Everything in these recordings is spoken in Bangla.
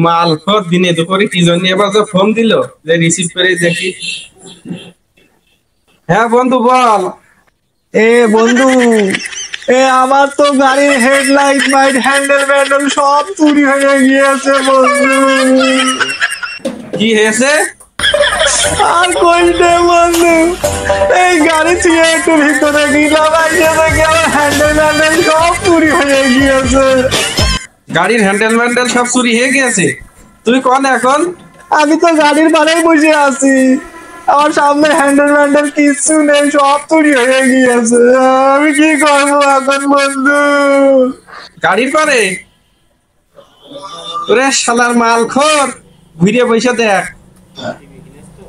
মাল দিনে দুপুরে কি জন্য এবার ফোন দিল যে রিসিভ করে দেখি। হ্যাঁ বন্ধু বল। বন্ধু আমার তো গাড়ির হেডলাইট মাইট হ্যান্ডেল ব্যান্ডেল সব চুরি হয়ে গিয়েছে বন্ধু। কি হয়েছে? আর কইতে বন্ধু, এই গাড়ি থেকে একটু ভিতরে গেলাম, আমার হ্যান্ডেল ব্যান্ডেল সব চুরি হয়ে গিয়েছে। গাড়ির হ্যান্ডেল ব্যান্ডেল সব চুরি হয়ে গিয়েছে? তুই কোন এখন? আমি তো গাড়ির বাড়াই বসে আছি, আমার সামনে হ্যান্ডেল ব্যান্ডেল কিছু নেই, সব চুরি হয়ে গিয়েছে। আমি কি করবো এখন বন্ধু? গাড়ির পরে ওরে শালার মাল খোর, ঘুরে বসে দেখ,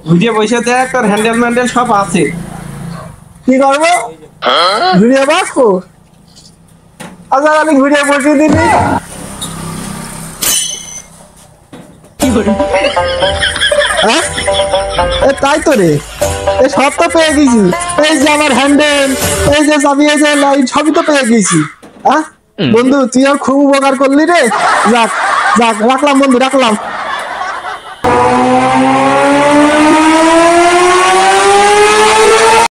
ঘুরে বসে দেখ, তোর হ্যান্ডেল ম্যান্ডেল সব আছে। কি করবো? ঘুরিয়ে বাঁচবো? আচ্ছা আমি ঘুরিয়ে বসিয়ে দিবি। তাই তো রে, সব তো পেয়ে গেছি। এই যে আমার হ্যান্ডেল, এই যে চাবি, এই যে লাইট, সবই তো পেয়ে গেছি। বন্ধু তুই আর খুব উপকার করলি রে। যাক যাক, রাখলাম বন্ধু, রাখলাম।